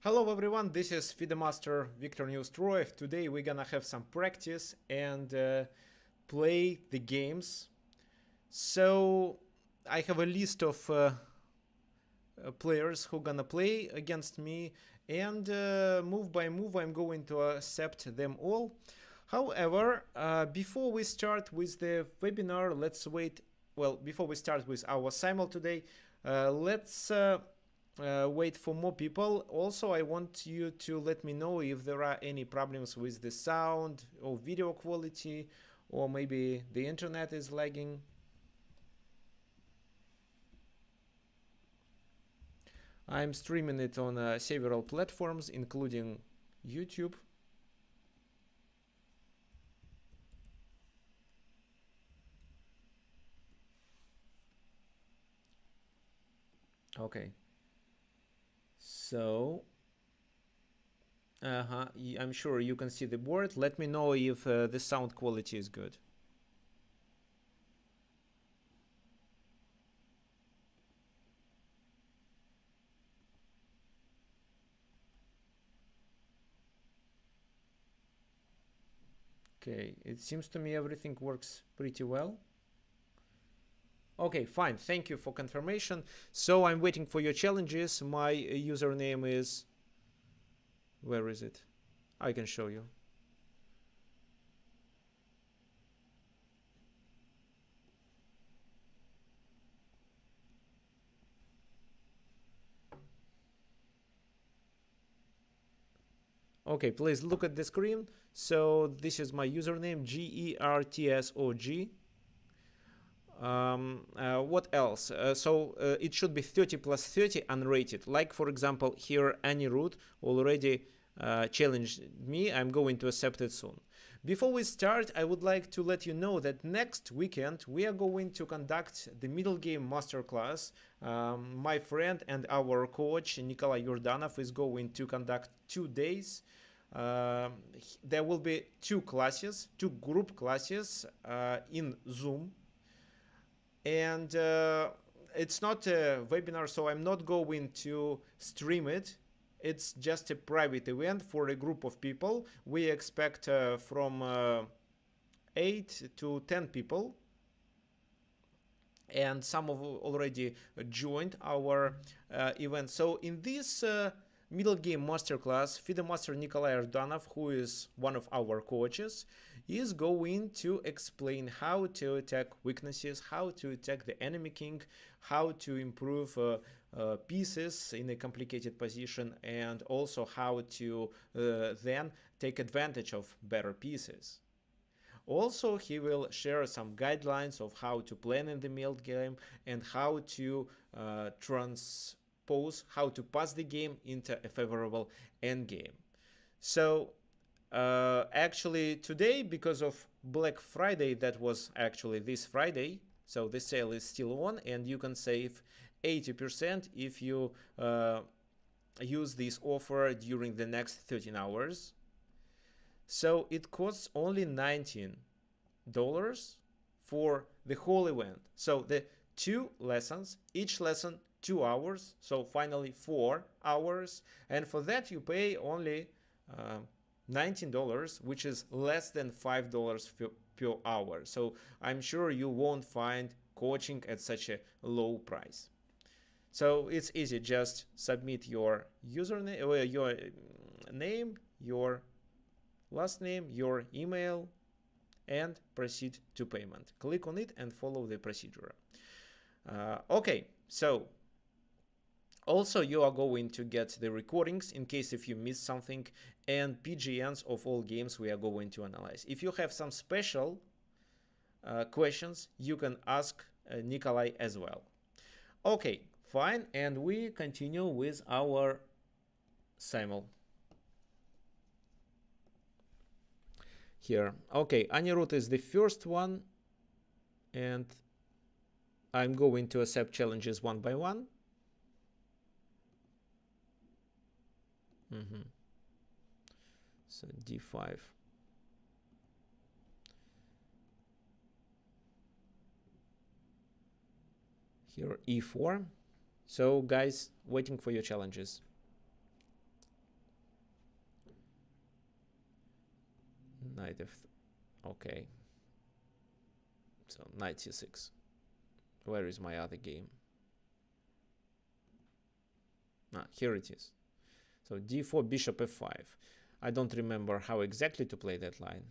Hello everyone, this is FIDE Master Viktor Neustroev. Today we're gonna have some practice and play the games. So I have a list of players who gonna play against me, and move by move I'm going to accept them all. However, before we start with the webinar, let's wait. Well, before we start with our simul today, let's wait for more people. Also, I want you to let me know if there are any problems with the sound or video quality, or maybe the internet is lagging. I'm streaming it on several platforms, including YouTube. Okay. So, I'm sure you can see the board. Let me know if the sound quality is good. Okay, it seems to me everything works pretty well. Okay, fine. Thank you for confirmation. So I'm waiting for your challenges. My username is... Where is it? I can show you. Okay, please look at the screen. So this is my username, GERTSOG. What else? It should be 30 plus 30 unrated. Like, for example, here Anirudh already challenged me. I'm going to accept it soon. Before we start, I would like to let you know that next weekend we are going to conduct the middle game masterclass. My friend and our coach Nikolai Yordanov is going to conduct 2 days. There will be two group classes in Zoom. And it's not a webinar, so I'm not going to stream it. It's just a private event for a group of people. We expect from 8 to 10 people. And some of already joined our event. So in this middle game masterclass, FIDE Master Nikolai Erdanov, who is one of our coaches, is going to explain how to attack weaknesses, how to attack the enemy king, how to improve pieces in a complicated position, and also how to then take advantage of better pieces. Also, he will share some guidelines of how to plan in the middle game and how to how to pass the game into a favorable endgame. So actually today, because of Black Friday, that was actually this Friday, so the sale is still on, and you can save 80% if you use this offer during the next 13 hours. So it costs only $19 for the whole event. So the 2 lessons, each lesson 2 hours, so finally 4 hours, and for that you pay only $19, which is less than $5 per hour. So I'm sure you won't find coaching at such a low price. So it's easy, just submit your username, your name, your last name, your email, and proceed to payment. Click on it and follow the procedure. Okay, so also you are going to get the recordings in case if you miss something, and PGNs of all games we are going to analyze. If you have some special questions, you can ask Nikolai as well. Okay, fine, and we continue with our simul. Here. Okay, Anirudh is the first one, and I'm going to accept challenges one by one. So D5. Here E4. So guys, waiting for your challenges. Knight f. Okay. So knight c6. Where is my other game? Here it is. So d4, bishop f5. I don't remember how exactly to play that line.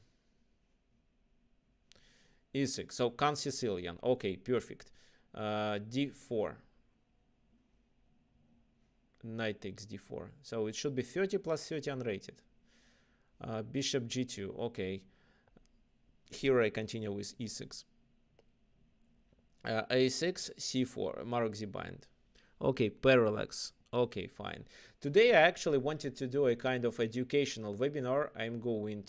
e6. So Khan Sicilian. Okay, perfect. d4. Knight takes d4. So it should be 30 plus 30 unrated. Bishop g2. Okay. Here I continue with e6. a6, c4. Marok z bind. Okay, parallax. Okay, fine. Today I actually wanted to do a kind of educational webinar. I'm going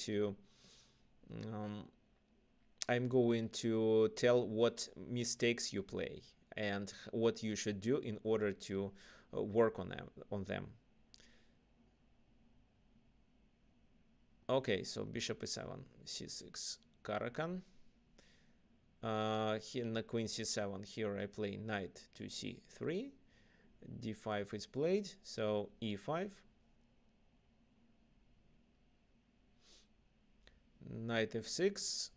to tell what mistakes you play and what you should do in order to work on them. Okay, so bishop e7, c6, Karakan. Here in the queen c7, here I play knight to c3. d5 is played, so e5. Knight f6.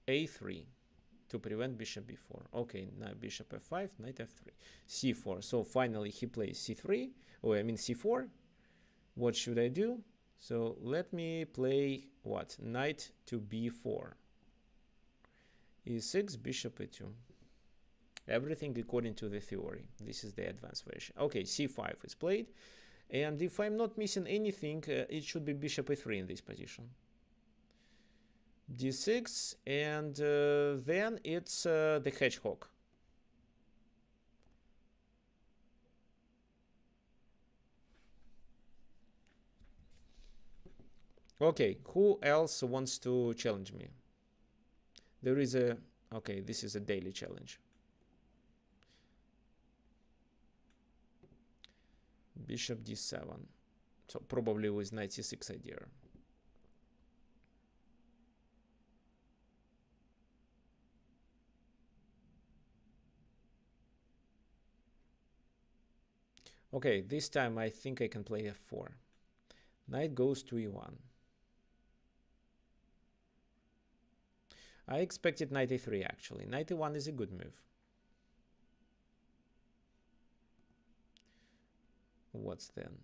a3 to prevent bishop b4. Okay, now bishop f5, knight f3, c4. So finally he plays c3, or I mean c4. What should I do? So let me play what? Knight to b4. e6, bishop e2. Everything according to the theory. This is the advanced version. Okay, c5 is played. And if I'm not missing anything, it should be bishop e3 in this position. d6, and then it's the hedgehog. Okay, who else wants to challenge me? There is a... Okay, this is a daily challenge. Bishop d7. So probably with knight c6 idea. Okay, this time I think I can play f4. Knight goes to e1. I expected knight a3 actually. Knight e1 is a good move. What's then?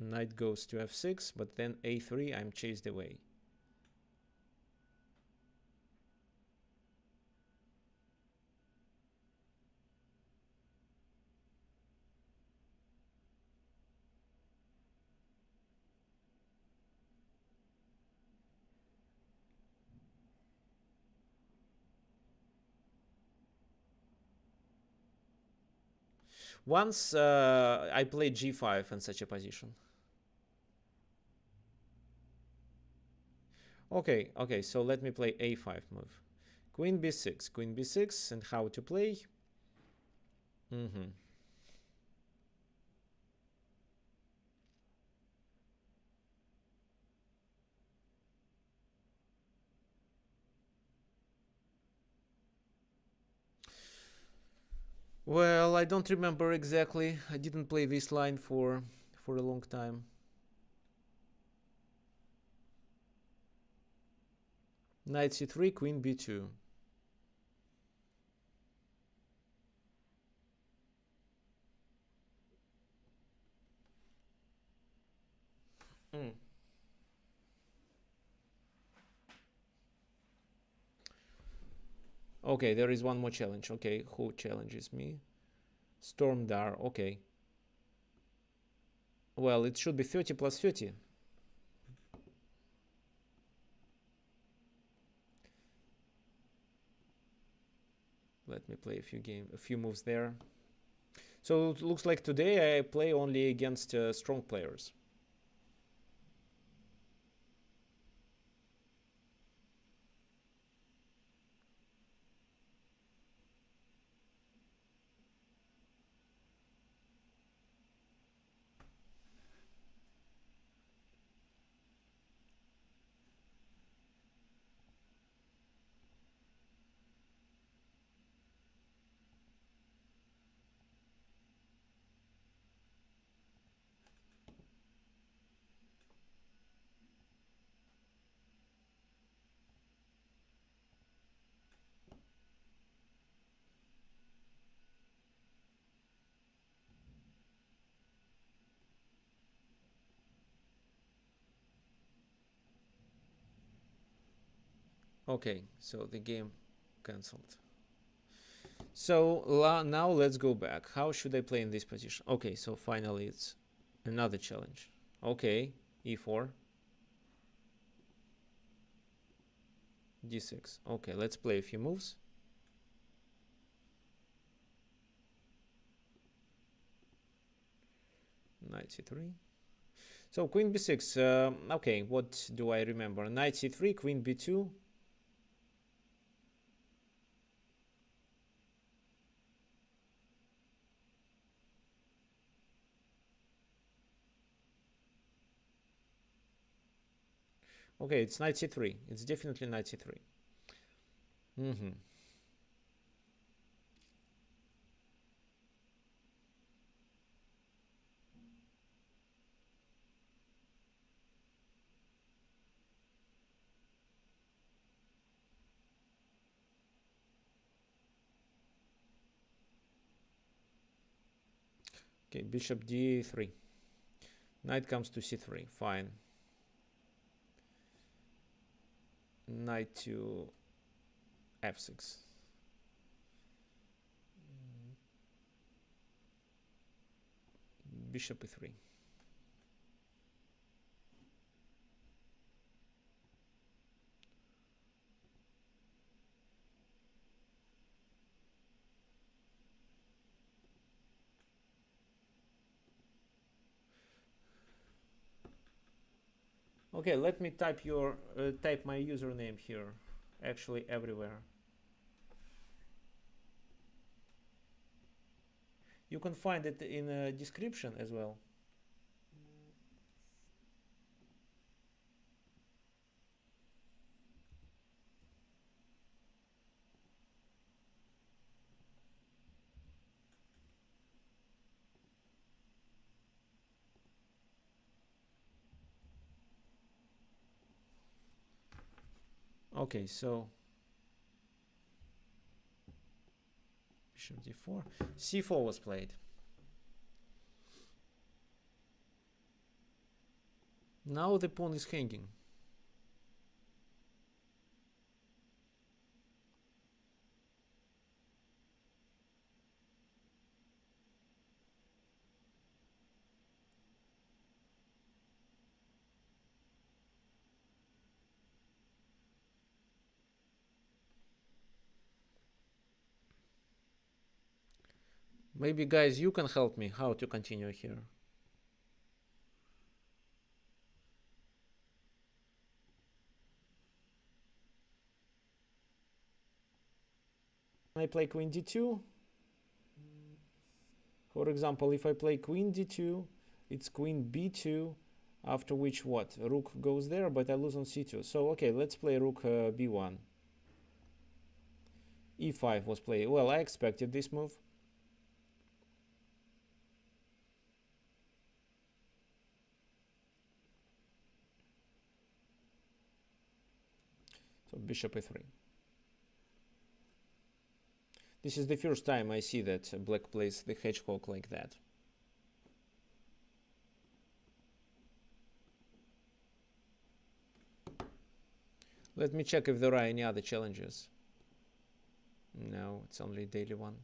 Knight goes to f6, but then a3, I'm chased away. Once I played g5 in such a position. Okay, so let me play a5 move. Queen b6, and how to play? Well, I don't remember exactly. I didn't play this line for a long time. Knight c3, queen b2. Okay, there is one more challenge. Okay, who challenges me? Stormdar. Okay. Well, it should be 30 plus 30. Let me play a few moves there. So it looks like today I play only against strong players. Okay, so the game cancelled. So now let's go back. How should I play in this position? Okay, so finally it's another challenge. Okay, e4, d6. Okay, let's play a few moves. Knight c3. So queen b6. Okay, what do I remember? Knight c3, queen b2. Okay, it's knight c3. It's definitely knight c3. Okay, bishop d3. Knight comes to c3. Fine. Knight to f6. Bishop e3. Okay, let me type my username here, actually everywhere. You can find it in a description as well. Okay, so bishop d4, c4 was played. Now the pawn is hanging. Maybe guys, you can help me how to continue here. I play queen d2. For example, if I play queen d2, it's queen b2, after which what? Rook goes there, but I lose on c2. So okay, let's play rook b1. e5 was played. Well, I expected this move. So bishop e3. This is the first time I see that black plays the hedgehog like that. Let me check if there are any other challenges. No, it's only daily one.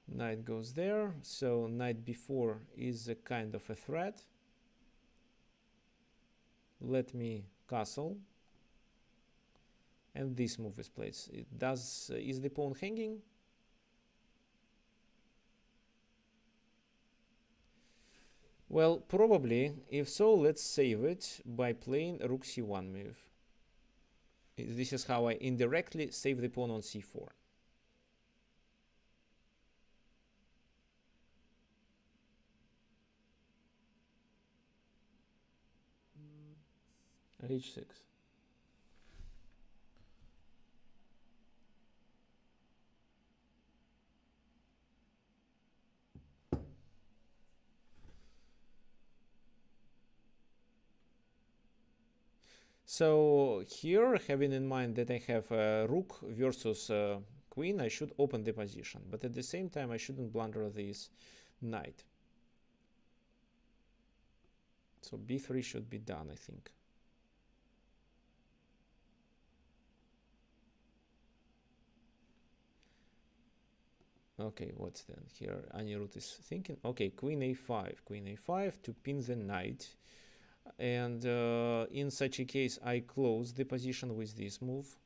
Knight goes there, so knight b4 is a kind of a threat. Let me castle. And this move is played. Is the pawn hanging? Well, probably. If so, let's save it by playing rook c1 move. This is how I indirectly save the pawn on c4. h6. So here, having in mind that I have rook versus queen, I should open the position. But at the same time, I shouldn't blunder this knight. So b3 should be done, I think. Okay, what's then here? Anirudh is thinking. Okay, queen a5 to pin the knight. And in such a case, I close the position with this move.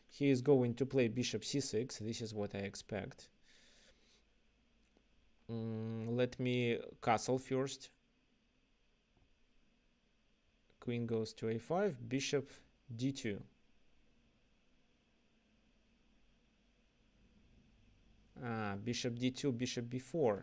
He is going to play bishop c6. This is what I expect. Let me castle first. Queen goes to a5, bishop d2. Bishop d2, bishop b4.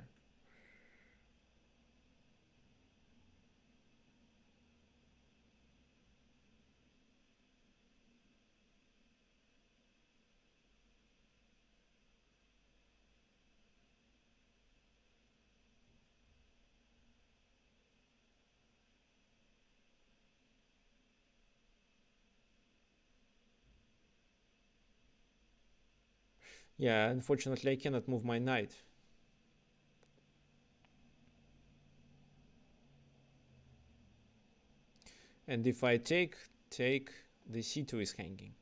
Yeah, unfortunately I cannot move my knight. And if I take, the c2 is hanging.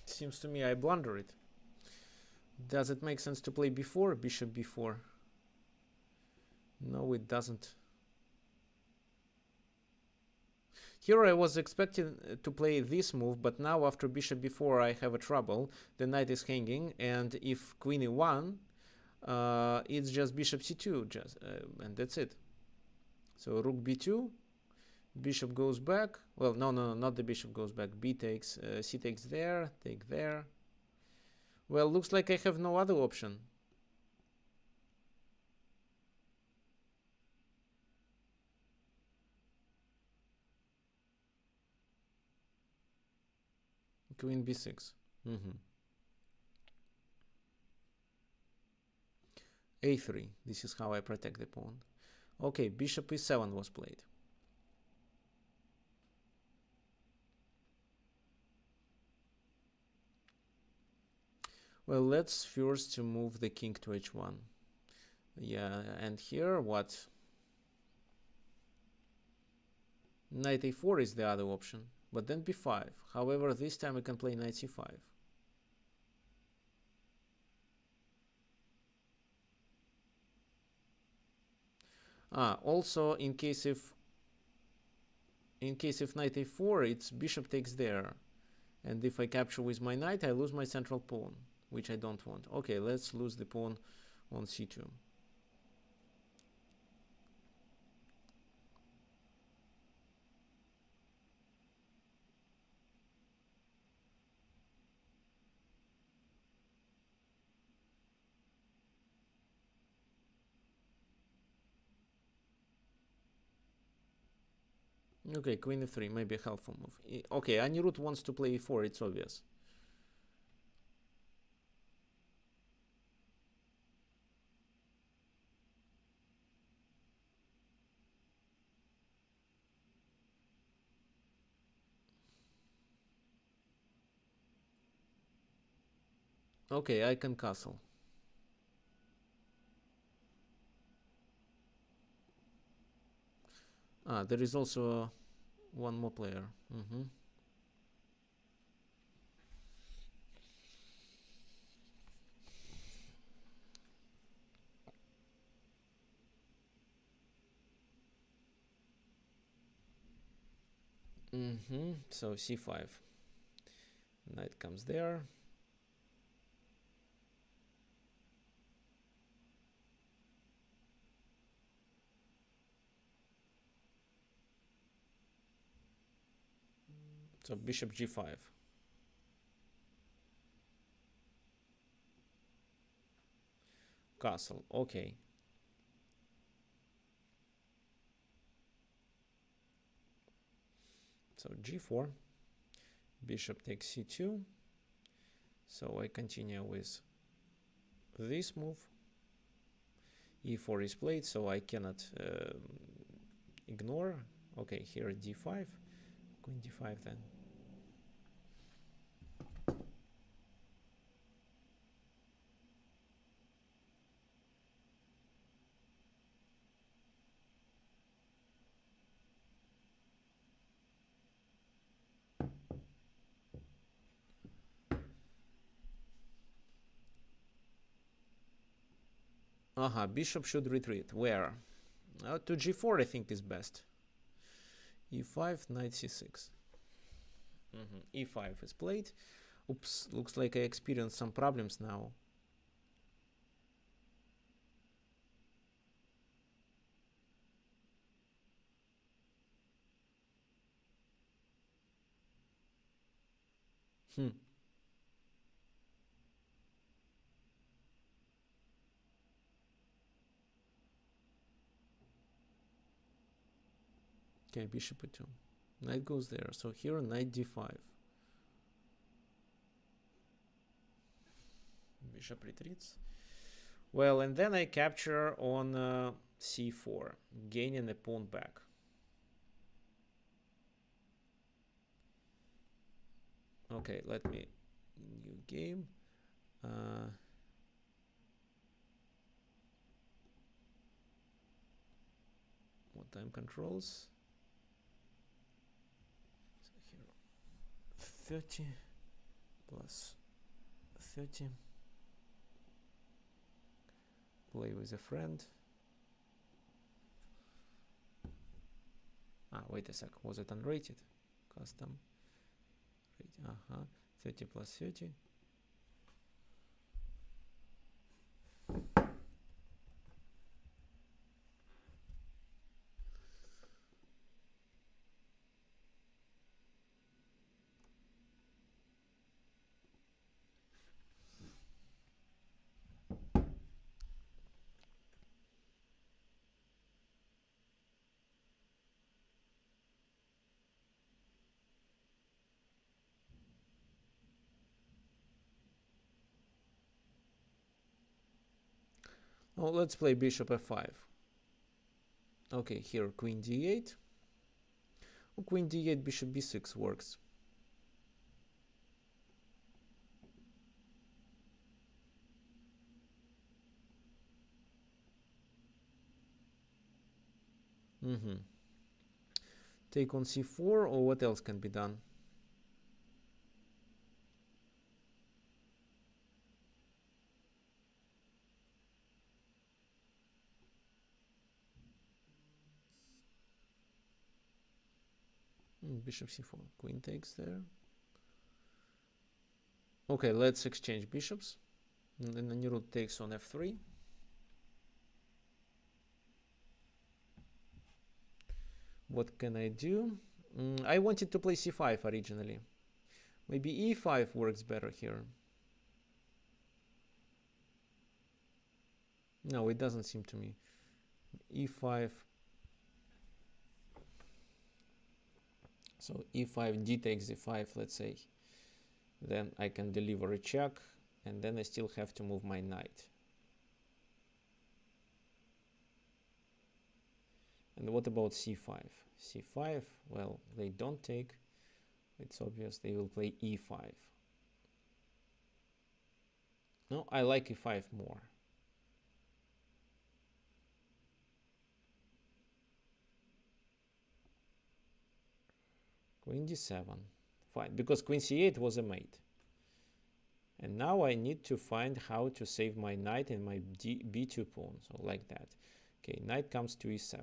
Seems to me I blunder it. Does it make sense to play b4, bishop b4? No, it doesn't. Here I was expecting to play this move, but now after bishop b4 I have a trouble. The knight is hanging, and if queen e1, it's just bishop c2, and that's it. So rook b2, bishop goes back. Well, no, not the bishop goes back. B takes, c takes there, take there. Well, looks like I have no other option. Queen b6. A3. This is how I protect the pawn. Okay, bishop e7 was played. Well, let's first move the king to h1. Yeah, and here what? Knight a4 is the other option, but then b5. However, this time I can play knight c5. Also in case if knight a4, it's bishop takes there, and if I capture with my knight, I lose my central pawn, which I don't want. Okay, let's lose the pawn on c2. Okay, queen f3, maybe a helpful move. Okay, Anirudh wants to play e4, it's obvious. Okay, I can castle. There is also one more player. So c5. Knight comes there. So bishop g5. Castle. Okay. So g4. Bishop takes c2. So I continue with this move. e4 is played, so I cannot ignore. Okay, here d5. Queen d5 then. Bishop should retreat. Where? To g4 I think is best. e5, knight c6. e5 is played. Oops, looks like I experienced some problems now. Okay, bishop e2. Knight goes there. So here, knight d5. Bishop retreats. Well, and then I capture on c4, gaining a pawn back. Okay, let me new game. What time controls? So here, 30 plus 30. Play with a friend. Wait a sec. Was it unrated? Custom. 30 plus 30. Oh, let's play bishop f5. Okay, here queen d8. Oh, queen d8, bishop b6 works. Take on c4, or what else can be done? Bishop c4. Queen takes there. Okay, let's exchange bishops. And then the new rook takes on f3. What can I do? I wanted to play c5 originally. Maybe e5 works better here. No, it doesn't seem to me. e5. So e5, d takes d5, let's say. Then I can deliver a check, and then I still have to move my knight. And what about c5? c5, well, they don't take. It's obvious they will play e5. No, I like e5 more. Queen d7. Fine, because queen c8 was a mate. And now I need to find how to save my knight and my b2 pawn. So like that. Okay, knight comes to e7.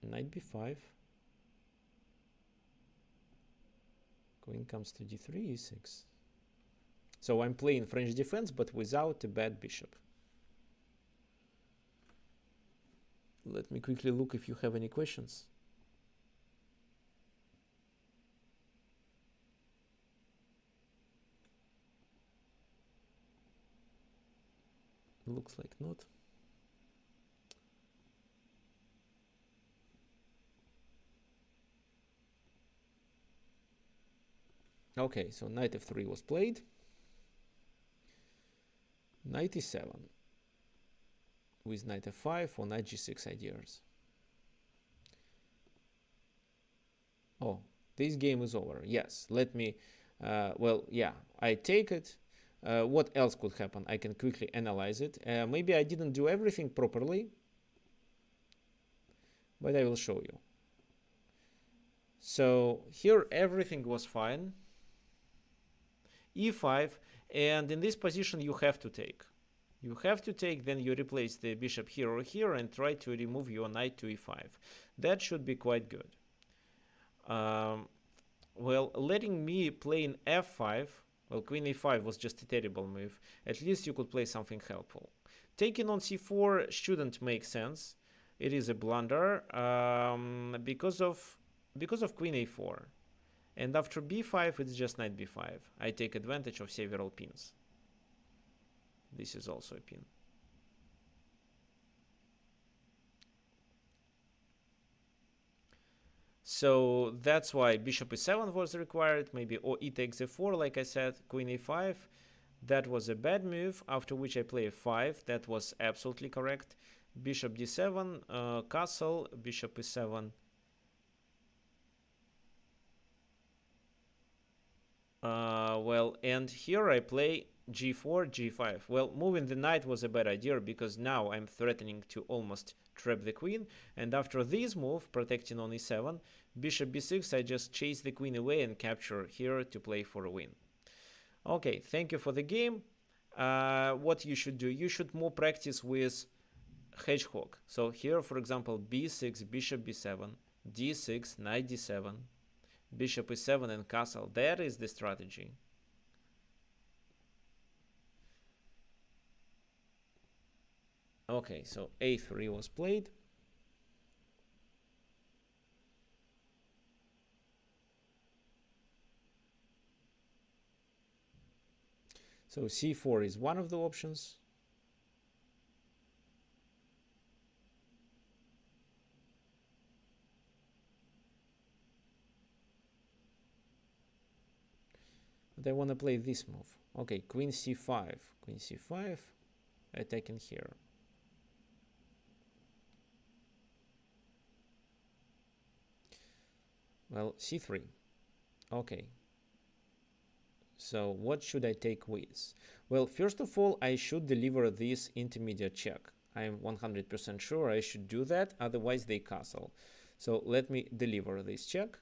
Knight b5. Queen comes to d3, e6. So I'm playing French defense, but without a bad bishop. Let me quickly look if you have any questions. Looks like not. Okay, so knight f3 was played. Knight e7 with knight f5 or knight g6 ideas. Oh, this game is over. Yes, let me, well, yeah, I take it. What else could happen? I can quickly analyze it. Maybe I didn't do everything properly, but I will show you. So here everything was fine. e5, and in this position you have to take. You have to take, then you replace the bishop here or here and try to remove your knight to e5. That should be quite good. Well, letting me play in f5, well, queen e5 was just a terrible move. At least you could play something helpful. Taking on c4 shouldn't make sense. It is a blunder because of queen a4. And after b5, it's just knight b5. I take advantage of several pins. This is also a pin. So that's why bishop e7 was required, maybe, or e takes a4, like I said, queen e5. That was a bad move, after which I play f5. That was absolutely correct. Bishop d7, castle, bishop e7. Well, and here I play g4, g5. Well, moving the knight was a bad idea because now I'm threatening to almost trap the queen. And after this move, protecting on e7, bishop b6, I just chase the queen away and capture here to play for a win. Okay, thank you for the game. What you should do, you should more practice with hedgehog. So here, for example, b6, bishop b7, d6, knight d7, bishop e7 and castle. That is the strategy. Okay, so a3 was played. So c4 is one of the options. But I want to play this move. Okay, queen c5. Queen c5, attacking here. Well, c3. Okay. So what should I take with? Well, first of all, I should deliver this intermediate check. I'm 100% sure I should do that, otherwise they castle. So let me deliver this check.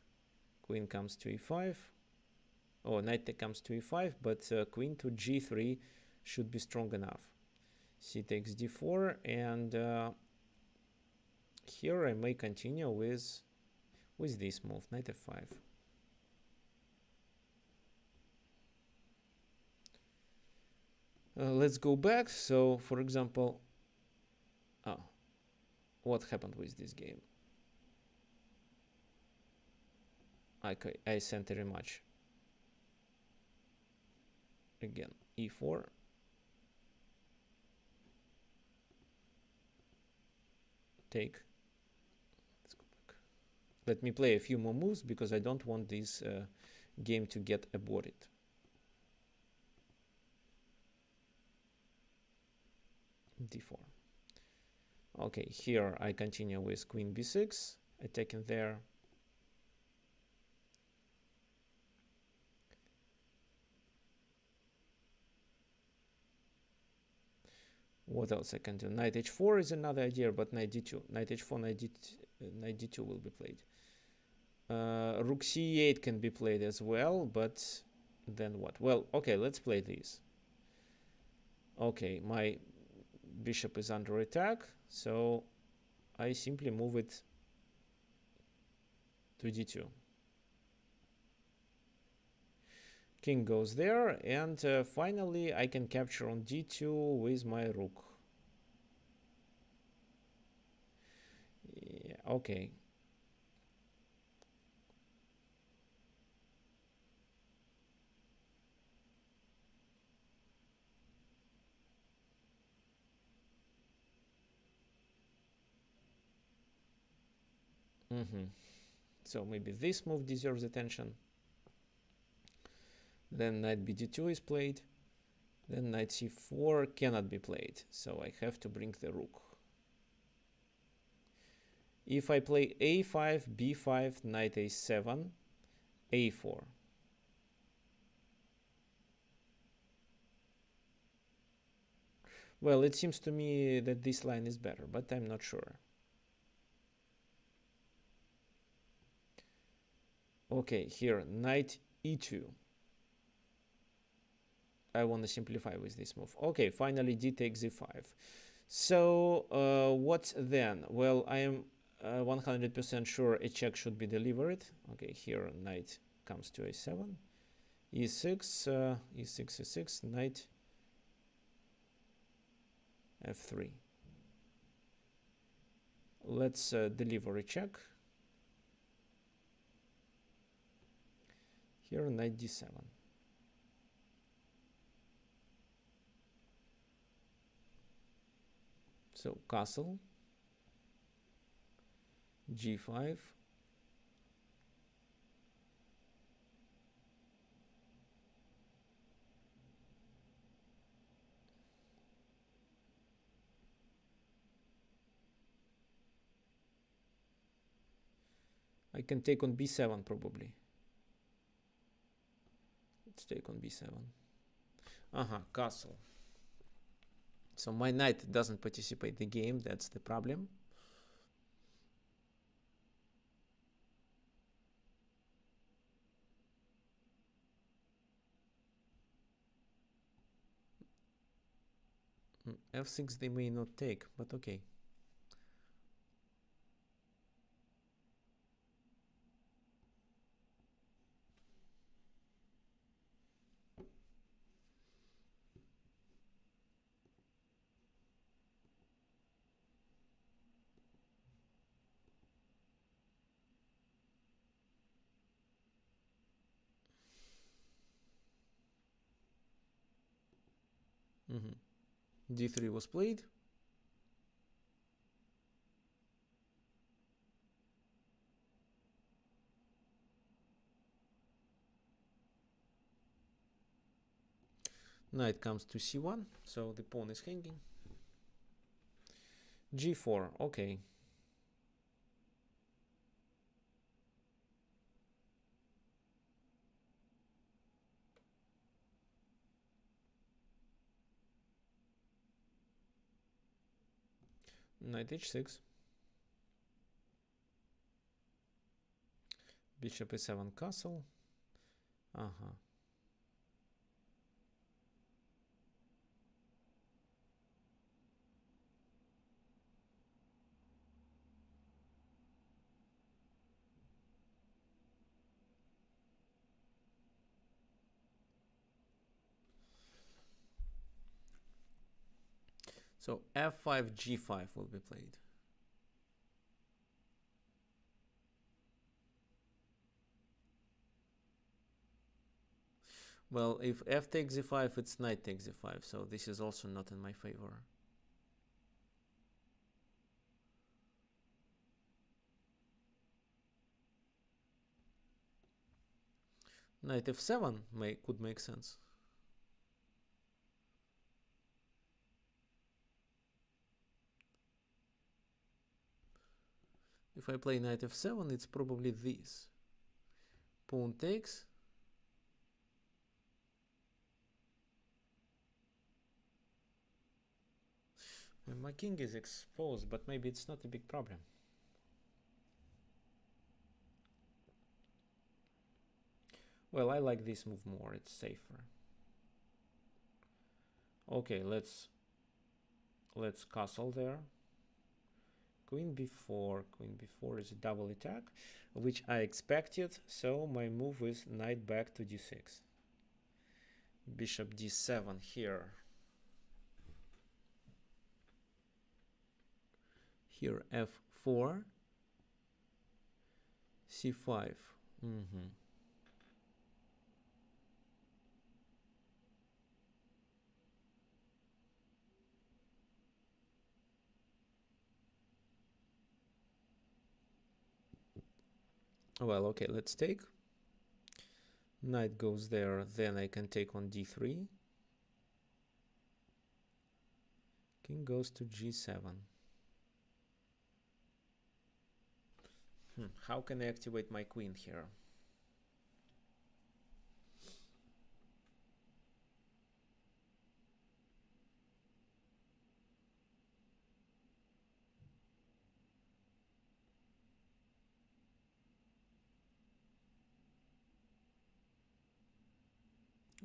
Queen comes to e5. Oh, knight comes to e5, but queen to g3 should be strong enough. C takes d4, and here I may continue with this move, knight f5. Let's go back. So, for example, what happened with this game? Okay, I sent a rematch. Again, e4. Take. Let's go back. Let me play a few more moves because I don't want this game to get aborted. d4. Okay, here I continue with queen b6, attacking there. What else I can do? Knight h4 is another idea, but knight d2. Knight h4, knight d2 will be played. Rook c8 can be played as well, but then what? Well, okay, let's play this. Okay, my bishop is under attack, so I simply move it to d2. King goes there, and finally I can capture on d2 with my rook. Yeah, okay. So maybe this move deserves attention. Then knight bd2 is played. Then knight c4 cannot be played, so I have to bring the rook. If I play a5, b5, knight a7, a4. Well, it seems to me that this line is better, but I'm not sure. Okay, here, knight e2. I want to simplify with this move. Okay, finally d takes e5. So what's then? Well, I am 100% sure a check should be delivered. Okay, here knight comes to a7, e6, e6, e6, knight f3. Let's deliver a check. Here knight d7. So castle, g5, I can take on b7 probably. Let's take on b7. Castle. So my knight doesn't participate in the game, that's the problem. f6 they may not take, but okay. d3 was played. Knight comes to c1, so the pawn is hanging. g4, okay. Knight h6. Bishop e7 castle. So f5, g5 will be played. Well, if f takes e5, it's knight takes e5, so this is also not in my favor. Knight f7 could make sense. If I play knight f7, it's probably this. Pawn takes. And my king is exposed, but maybe it's not a big problem. Well, I like this move more, it's safer. Okay, let's castle there. Queen b4 is a double attack, which I expected, so my move is knight back to d6. Bishop d7 here. Here f4, c5. Well, okay, let's take. Knight goes there, then I can take on d3. King goes to g7. How can I activate my queen here?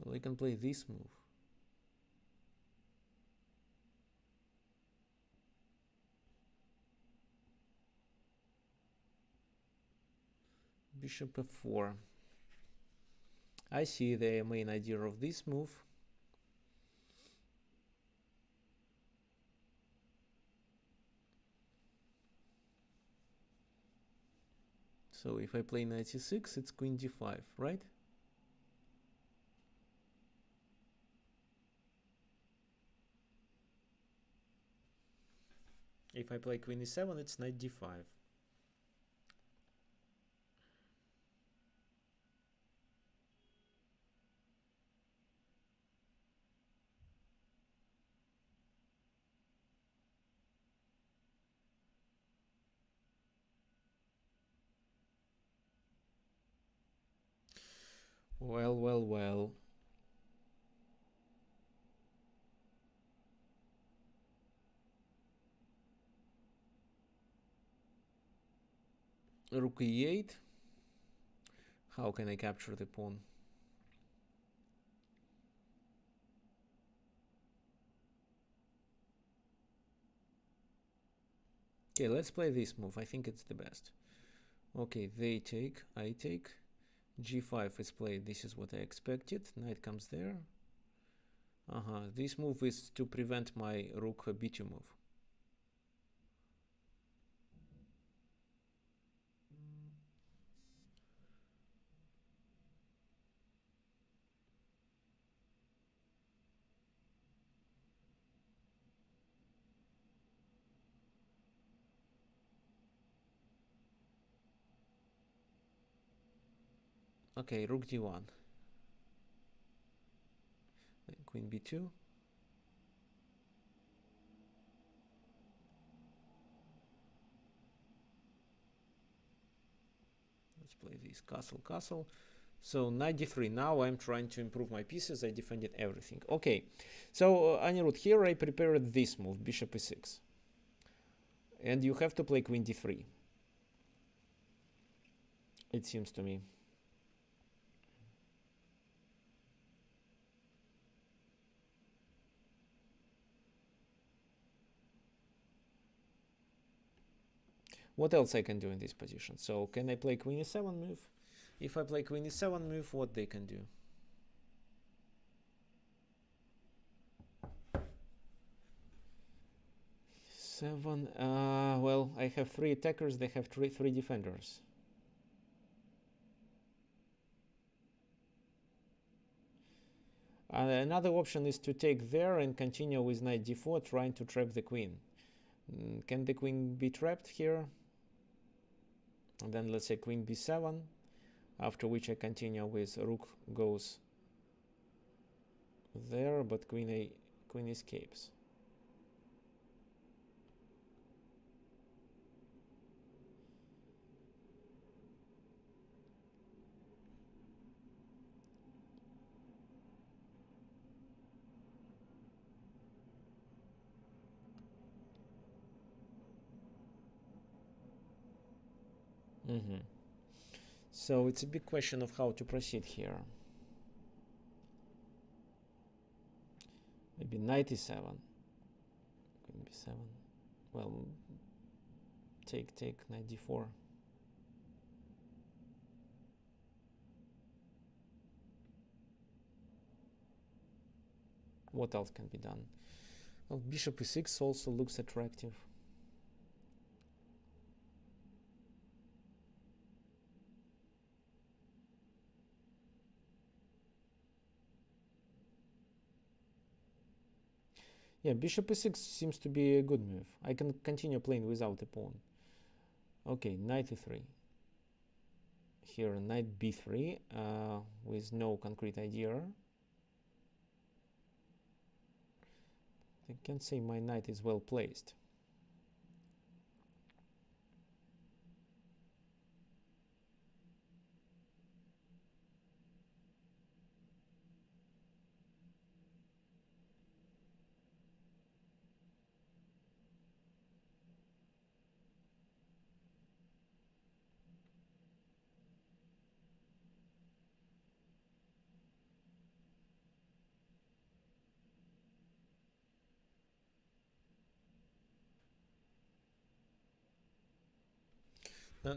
Well, I can play this move. Bishop f4. I see the main idea of this move. So if I play knight c6, it's queen d5, right? If I play queen e7, it's knight d5. Well, well, well. Rook e8. How can I capture the pawn? Okay, let's play this move. I think it's the best. Okay, they take, I take. g5 is played. This is what I expected. Knight comes there. This move is to prevent my rook b2 move. Okay, rook d1. Then queen b2. Let's play this castle, castle. So knight d3. Now I'm trying to improve my pieces. I defended everything. Okay, so Anirudh, here I prepared this move, bishop e6. And you have to play queen d3. It seems to me. What else I can do in this position? So can I play queen e7 move? If I play queen e7 move, what they can do? Seven. Well, I have three attackers. They have three defenders. Another option is to take there and continue with knight d4, trying to trap the queen. Can the queen be trapped here? And then let's say queen b7, after which I continue with rook goes there, but queen escapes. So it's a big question of how to proceed here. Maybe knight e7, queen b7. Well, take knight d4. What else can be done? Well, bishop e6 also looks attractive. Yeah, bishop e6 seems to be a good move. I can continue playing without a pawn. Okay, knight e3. here knight b3 with no concrete idea. I can say my knight is well placed.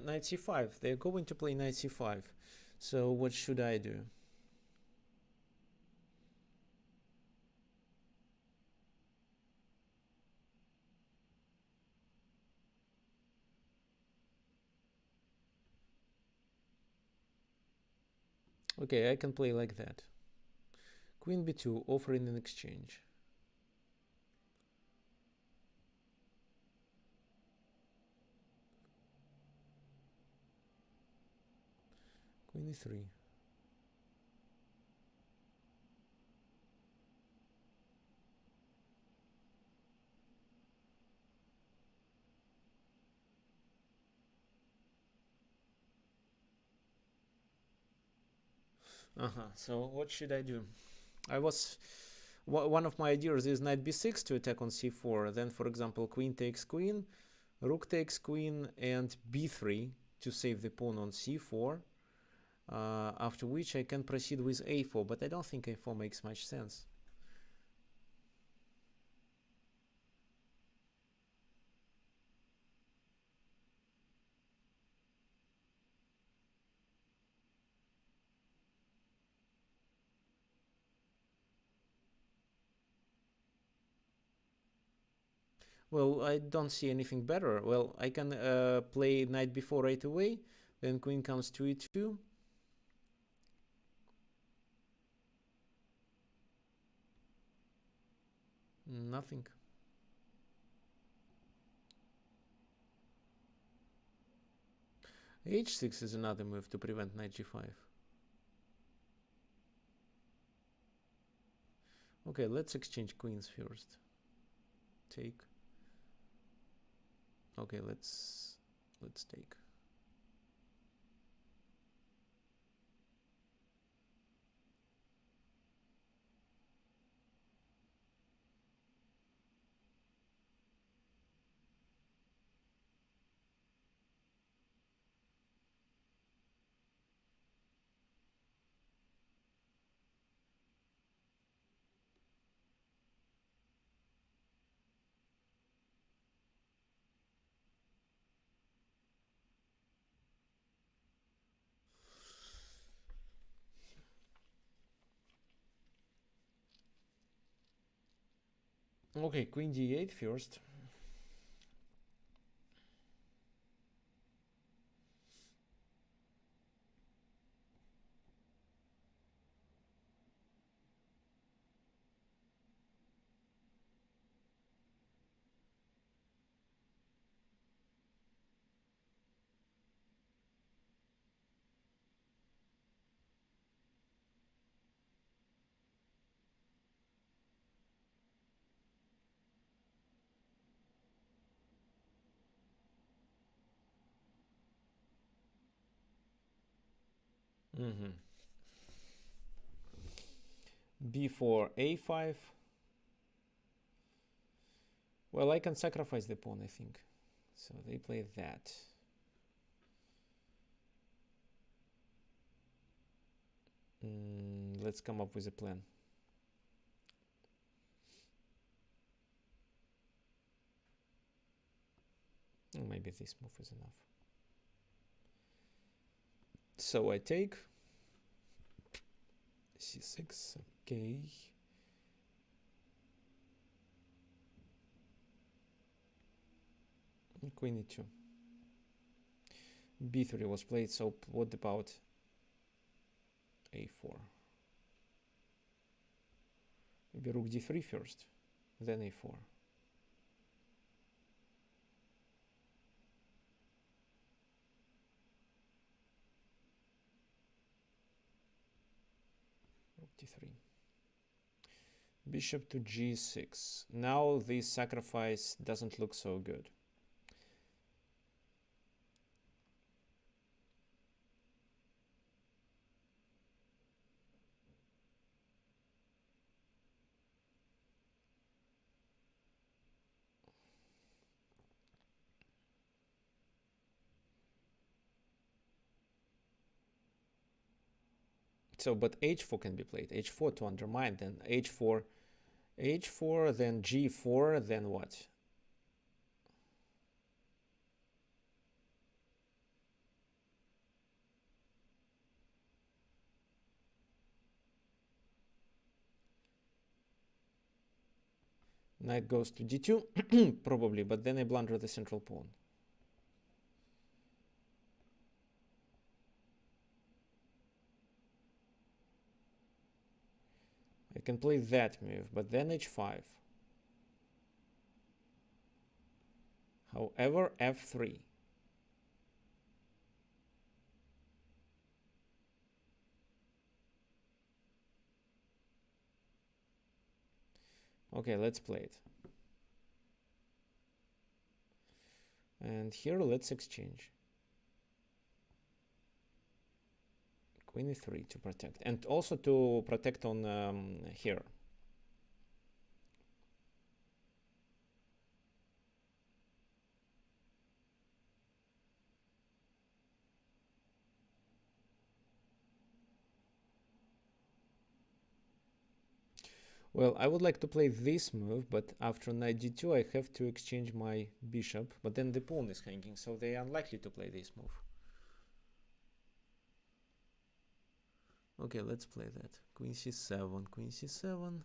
Knight c5. They're going to play knight c5. So what should I do? Okay, I can play like that. Queen b2, offering an exchange. Queen e3. So what should I do? One of my ideas is knight b6 to attack on c4. Then, for example, queen takes queen, rook takes queen, and b3 to save the pawn on c4. After which I can proceed with a4, but I don't think a4 makes much sense. Well, I don't see anything better. Well, I can play knight b4 right away, then queen comes to e2. Nothing. h6 is another move to prevent knight g5. Okay, let's exchange queens first. Take. Okay, let's take. Okay, queen d8 first. b4 a5. Well, I can sacrifice the pawn, I think. So they play that. Let's come up with a plan. Maybe this move is enough. So I take c6, okay. Queen e2. b3 was played, so what about a4? Maybe rook d3 first, then a4. d3. Bishop to g6. Now this sacrifice doesn't look so good. So, but h4 can be played. h4 to undermine, then h4, h4, then g4, then what? Knight goes to d2, probably, but then I blunder the central pawn. I can play that move, but then h5. However, f3. Okay, let's play it. And here, let's exchange. Queen e3 to protect. And also to protect on here. Well, I would like to play this move, but after knight d2 I have to exchange my bishop, but then the pawn is hanging, so they are unlikely to play this move. Okay, let's play that. Queen c7, queen c7.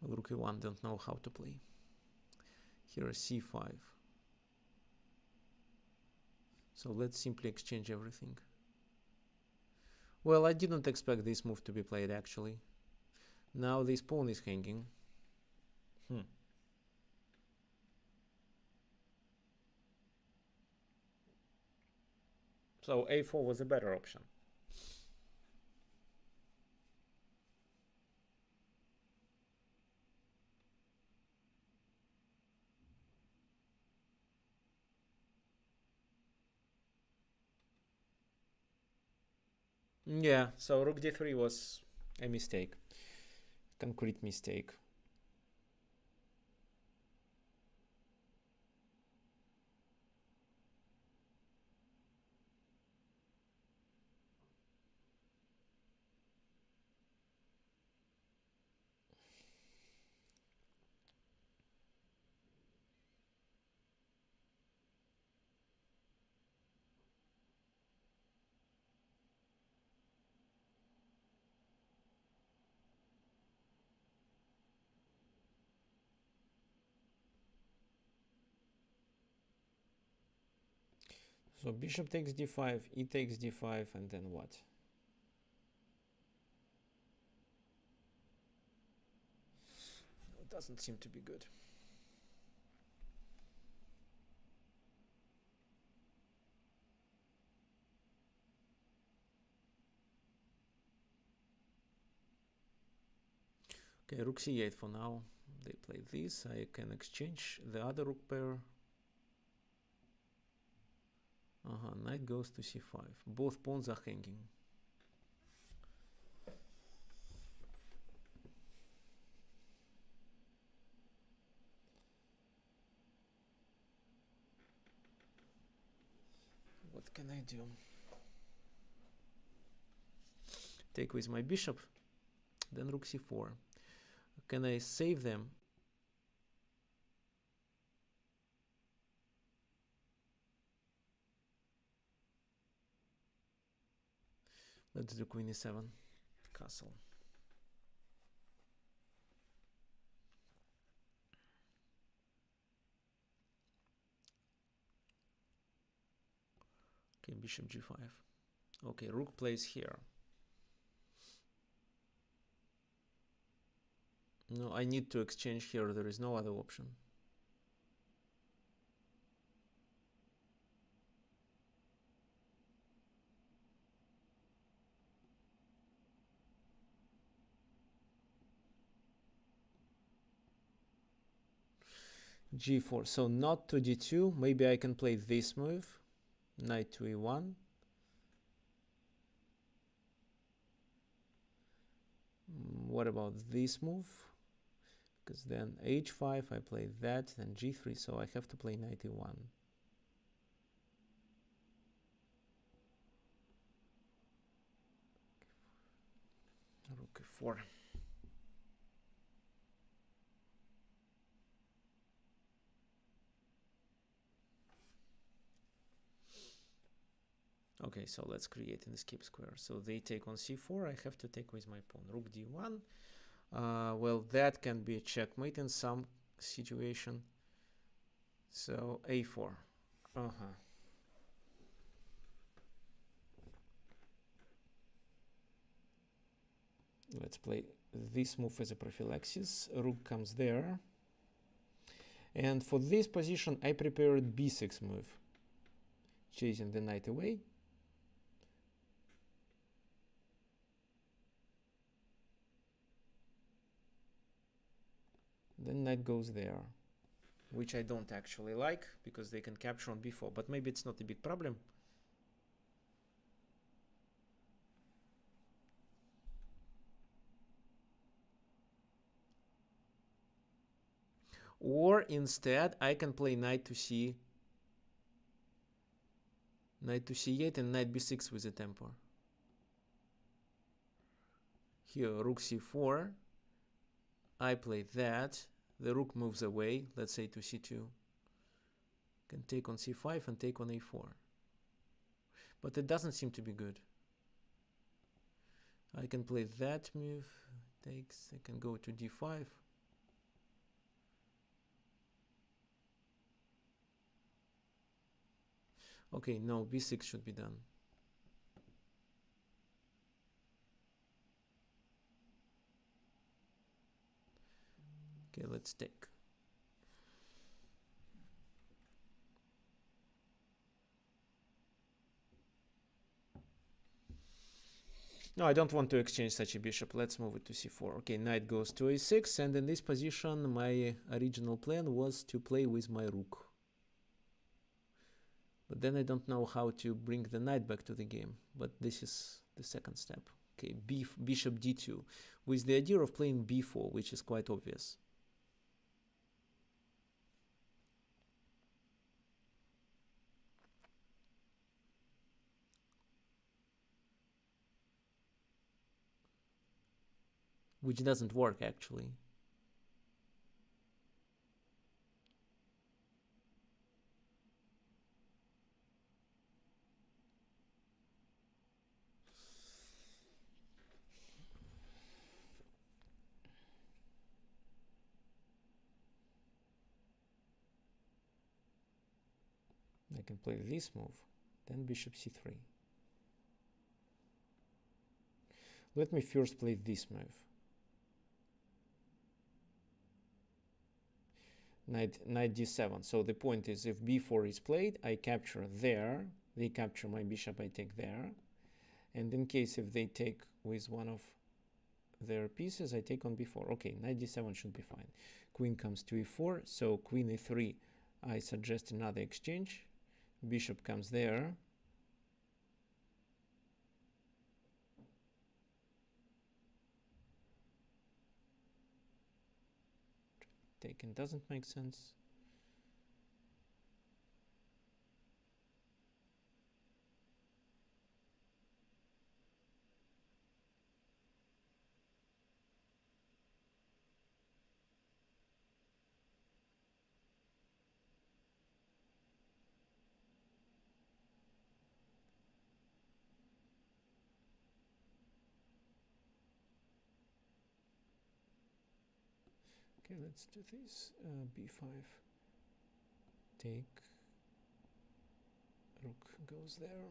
Well, rook e1 don't know how to play. Here c5. So let's simply exchange everything. Well, I didn't expect this move to be played actually. Now this pawn is hanging. So a4 was a better option. Yeah, so rook d3 was a mistake. Concrete mistake. So bishop takes d5, e takes d5, and then what? It doesn't seem to be good. Okay, rook c8 for now. They play this. I can exchange the other rook pair. Knight goes to c5. Both pawns are hanging. What can I do? Take with my bishop, then rook c4. Can I save them? Let's do queen e7, castle. bishop g5. Okay, rook plays here. No, I need to exchange here. There is no other option. g4. So not to d2. Maybe I can play this move. Knight to e1. What about this move? Because then h5, I play that, then g3, so I have to play knight e1. Rook e4. Okay, so let's create an escape square. So they take on c4, I have to take with my pawn. Rook d1. Well, that can be a checkmate in some situation. So a4. Let's play this move as a prophylaxis. Rook comes there. And for this position, I prepared b6 move, chasing the knight away. Then knight goes there, which I don't actually like, because they can capture on b4, but maybe it's not a big problem. Or instead, I can play knight to c8 and knight b6 with a tempo. Here, rook c4. I play that. The rook moves away, let's say to c2. Can take on c5 and take on a4. But it doesn't seem to be good. I can play that move. Takes. I can go to d5. Okay, no, b6 should be done. Okay, let's take. No, I don't want to exchange such a bishop. Let's move it to c4. Okay, knight goes to a6, and in this position, my original plan was to play with my rook. But then I don't know how to bring the knight back to the game. But this is the second step. Okay, bishop d2, with the idea of playing b4, which is quite obvious. Which doesn't work, actually. I can play this move, then bishop c3. Let me first play this move. Knight d7. So the point is, if b4 is played, I capture there. They capture my bishop, I take there. And in case if they take with one of their pieces, I take on b4. Okay, knight d7 should be fine. Queen comes to e4, so queen e3, I suggest another exchange. Bishop comes there. Taken doesn't make sense. Okay, let's do this. b5. Take. Rook goes there.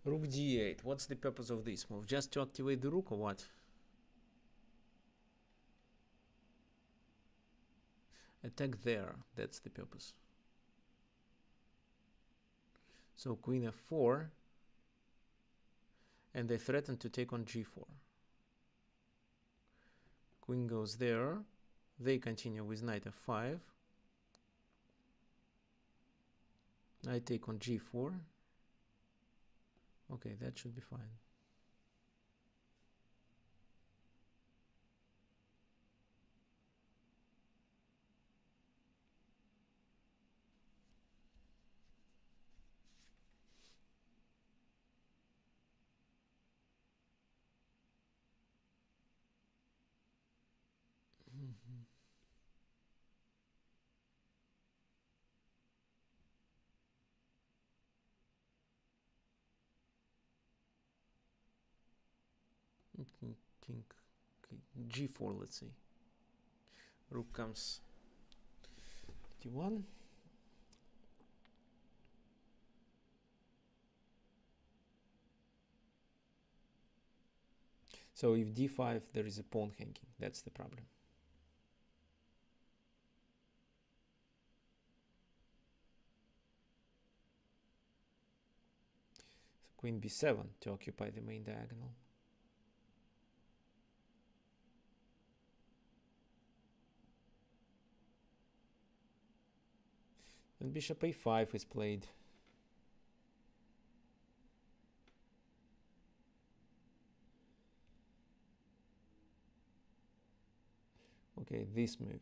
Rook d8. What's the purpose of this move? Just to activate the rook or what? Attack there. That's the purpose. So queen f4. And they threaten to take on g4. Queen goes there. They continue with knight f5. I take on g4. Okay, that should be fine. King, g4, let's see. Rook comes d1. So if d5, there is a pawn hanging. That's the problem. So queen b7 to occupy the main diagonal. And bishop a5 is played. Okay, this move.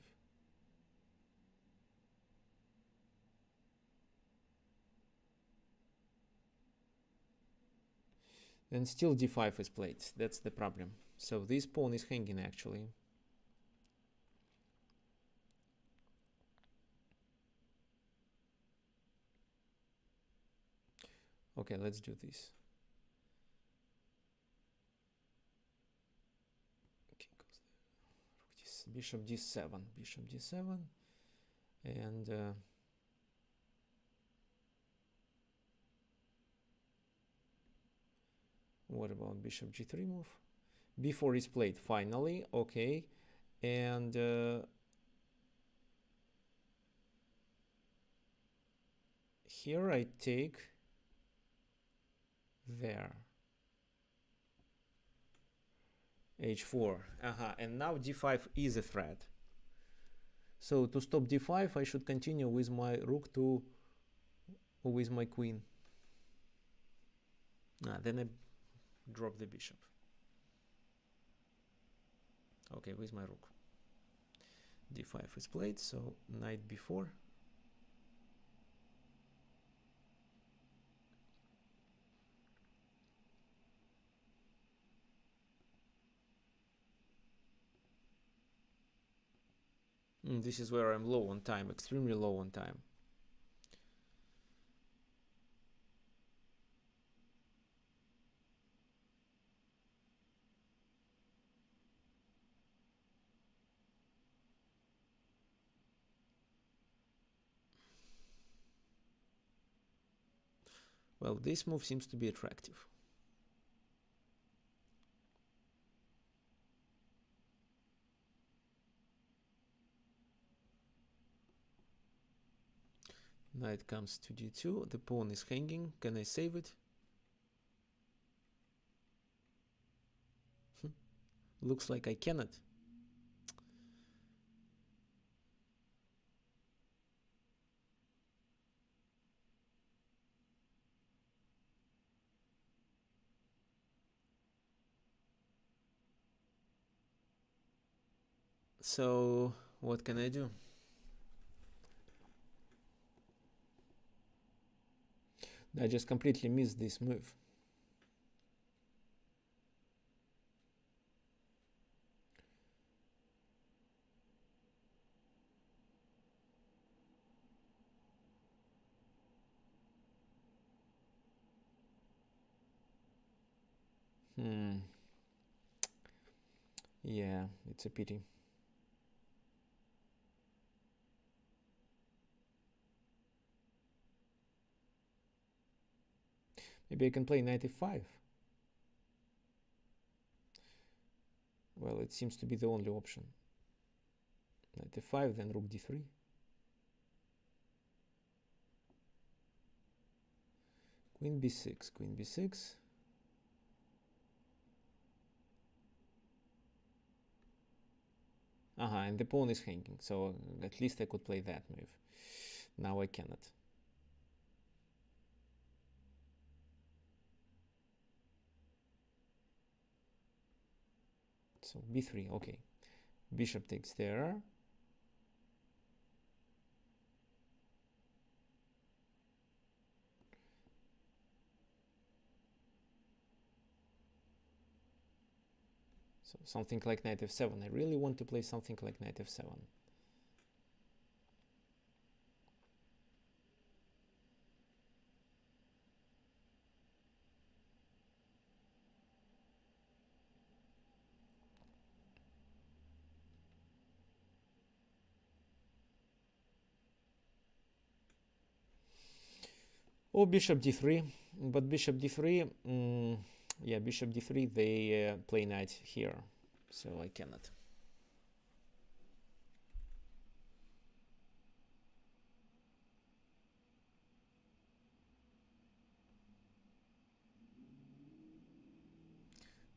Then still d5 is played. That's the problem. So this pawn is hanging actually. Okay, let's do this. Okay, goes there. Bishop d7, bishop d7, and what about bishop g3 move? b4 is played finally. Okay, and here I take there. h4. And now d5 is a threat. So to stop d5, I should continue with my rook to with my queen. Then I drop the bishop. Okay, with my rook. d5 is played, so knight b4. This is where I'm low on time, extremely low on time. Well, this move seems to be attractive. Knight comes to d2. The pawn is hanging. Can I save it? Looks like I cannot. So what can I do? I just completely missed this move. Yeah, it's a pity. Maybe I can play knight f5. Well, it seems to be the only option. Knight f5, then rook d3. Queen b6, queen b6. And the pawn is hanging, so at least I could play that move. Now I cannot. So b3, okay. Bishop takes there. So something like knight f7. I really want to play something like knight f7. Or bishop d3, but bishop d3, yeah, bishop d3, they play knight here, so I cannot.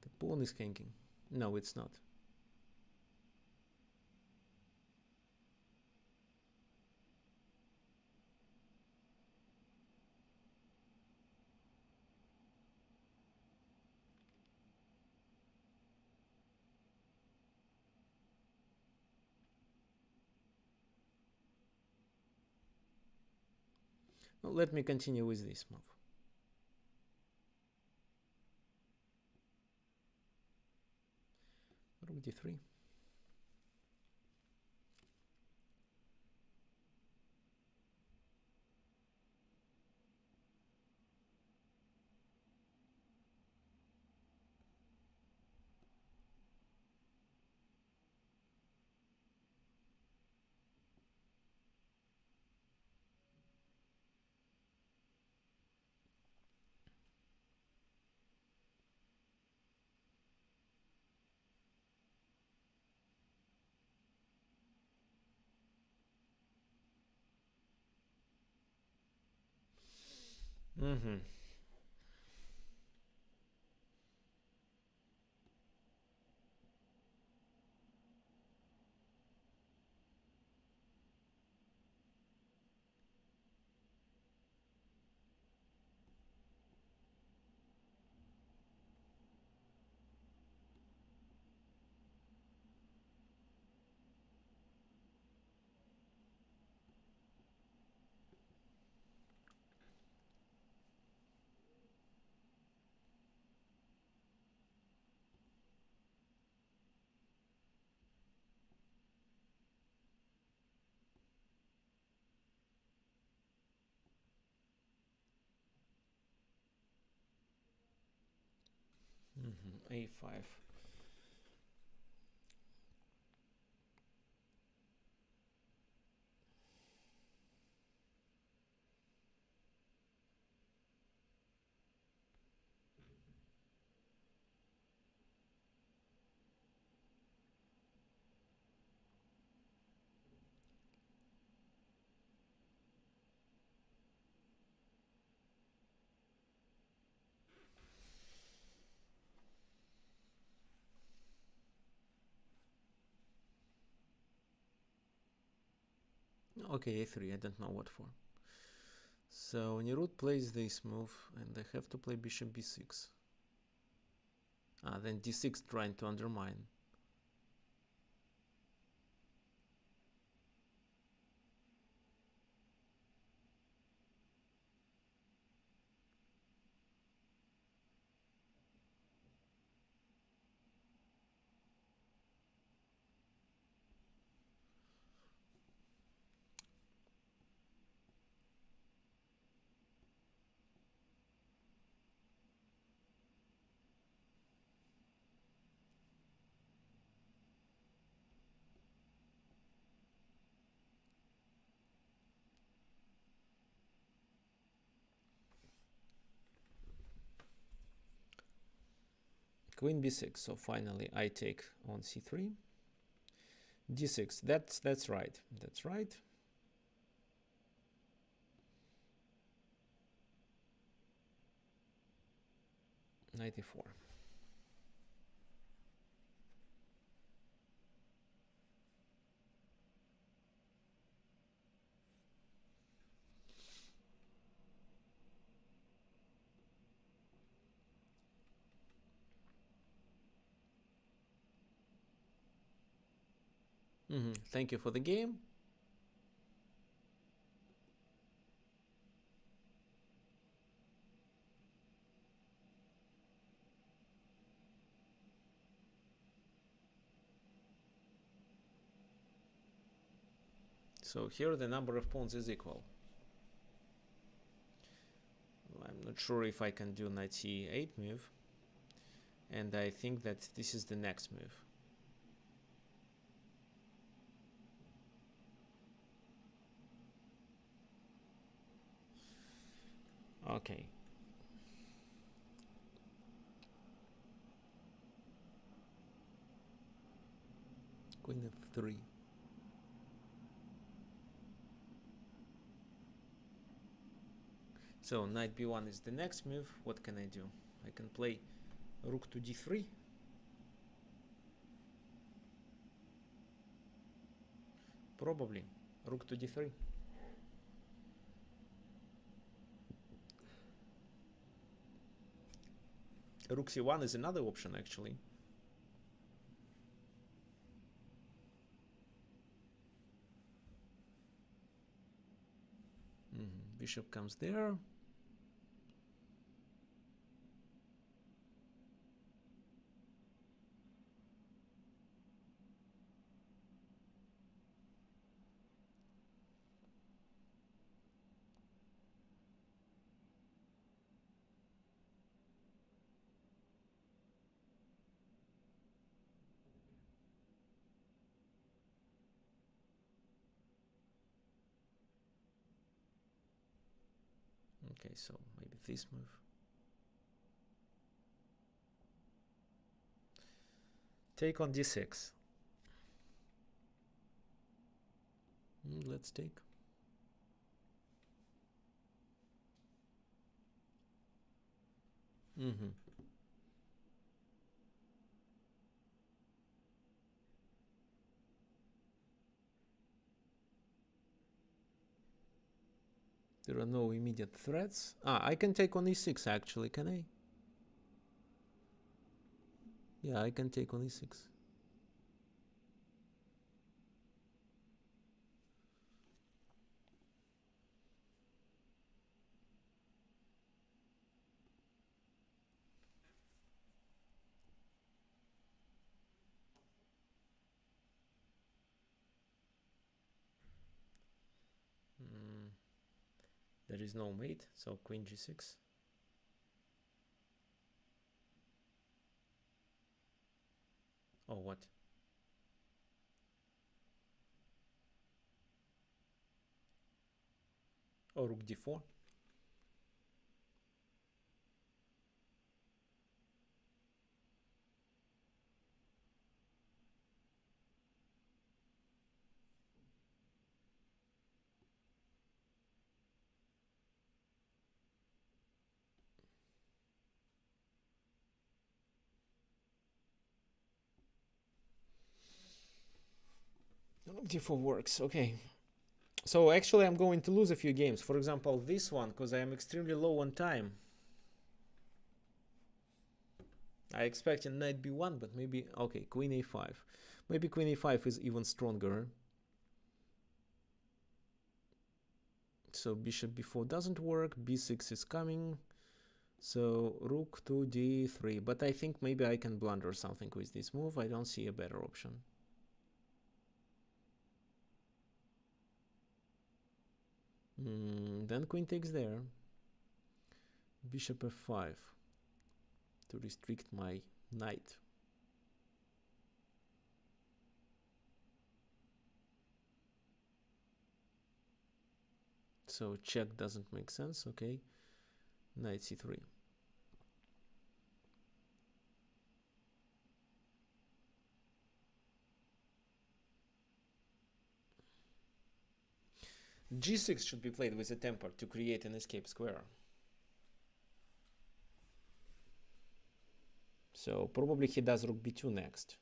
The pawn is hanging. No, it's not. Well, let me continue with this move. Rook d3. A5. Okay, a3, I don't know what for. So Nerud plays this move, and I have to play bishop b6. Then d6 trying to undermine. queen b6. So finally I take on c3. d6. That's right. That's right. Knight e4. Thank you for the game. So here the number of pawns is equal. I'm not sure if I can do knight c8 move. And I think that this is the next move. Okay. Queen f3. So knight b1 is the next move. What can I do? I can play rook to d3. Probably rook to d3. Rook c1 is another option actually. Bishop comes there. Okay, so maybe this move. Take on d6. Let's take. There are no immediate threats. I can take on e6 actually, can I? Yeah, I can take on e6. There is no mate, so queen g6. Oh, what? Oh, rook d4. Rook d4 works, okay. So actually I'm going to lose a few games. For example, this one, because I am extremely low on time. I expected knight b1, but maybe... Okay, queen a5. Maybe queen a5 is even stronger. So bishop b4 doesn't work. b6 is coming. So rook to d3. But I think maybe I can blunder something with this move. I don't see a better option. Then queen takes there. Bishop f5 to restrict my knight. So check doesn't make sense. Okay, knight c3. G6 should be played with a temper to create an escape square. So probably he does rook b2 next.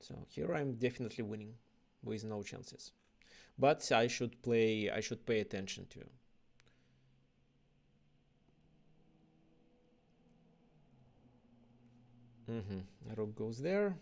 So here I'm definitely winning with no chances. But I should pay attention to. Rook goes there.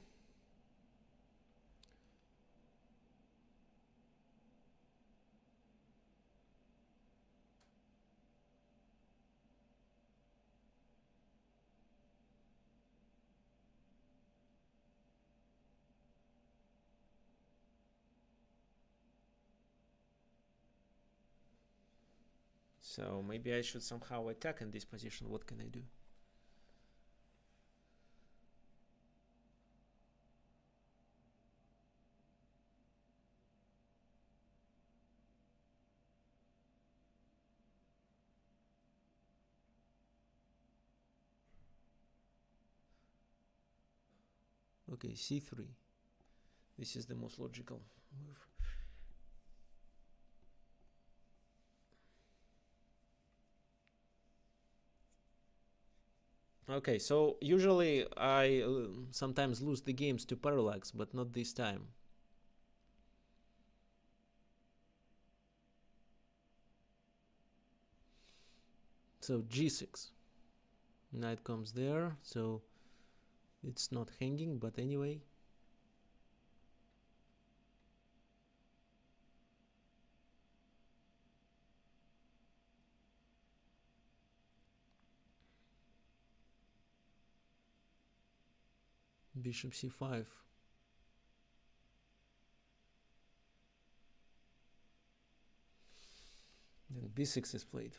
So maybe I should somehow attack in this position. What can I do? Okay, c3. This is the most logical move. Okay, so usually I sometimes lose the games to parallax, but not this time. So g6. Knight comes there, so it's not hanging, but anyway. Bishop c5. Then b6 is played.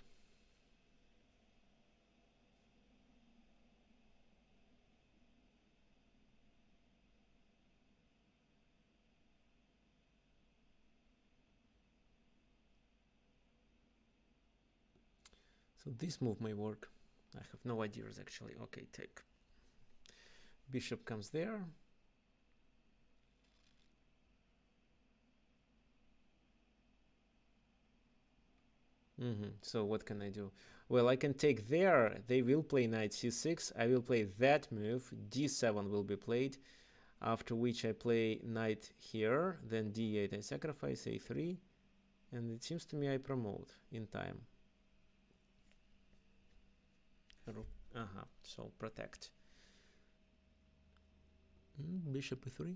So this move may work. I have no ideas actually. Okay, take. Bishop comes there. So what can I do? Well, I can take there. They will play knight c6. I will play that move. d7 will be played. After which I play knight here. Then d8 I sacrifice, a3. And it seems to me I promote in time. So protect. Bishop e3.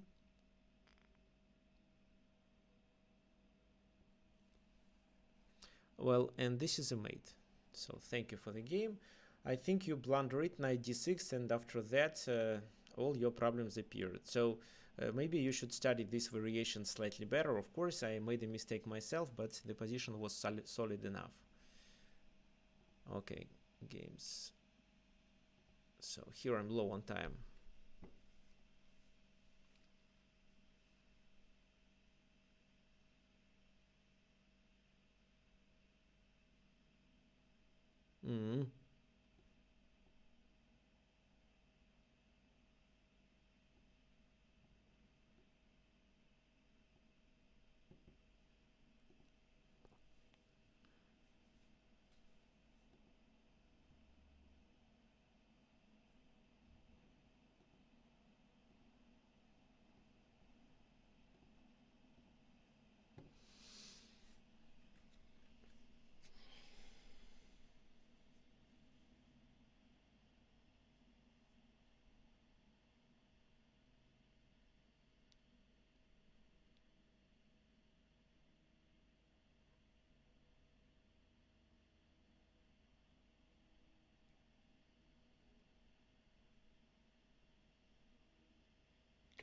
Well, and this is a mate. So thank you for the game. I think you blunder it, knight d6, and after that all your problems appeared. So maybe you should study this variation slightly better. Of course, I made a mistake myself, but the position was solid enough. Okay, games. So here I'm low on time.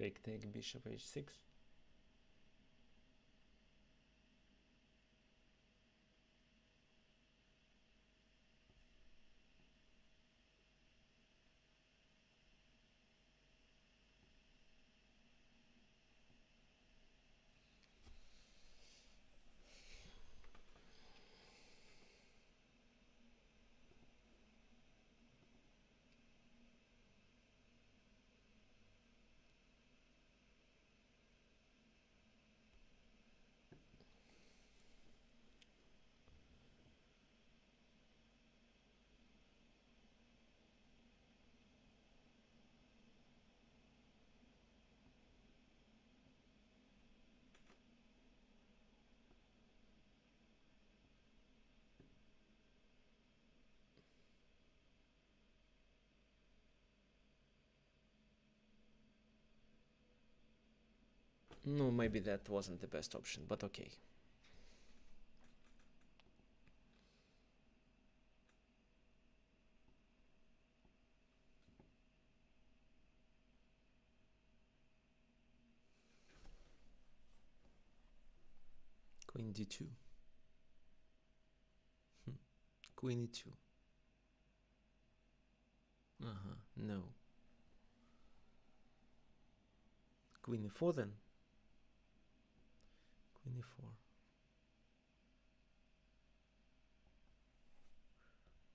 Take bishop h6. No, maybe that wasn't the best option, but okay. Queen d2. Queen e2. No. Queen e4 then. Queen e4.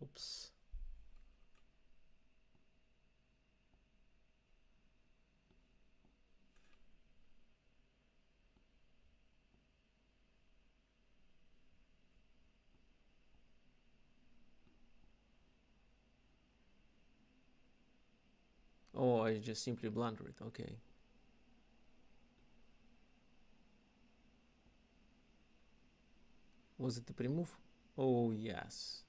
Oops. Oh, I just simply blundered it. Okay. Was it the pre-move? Oh, yes.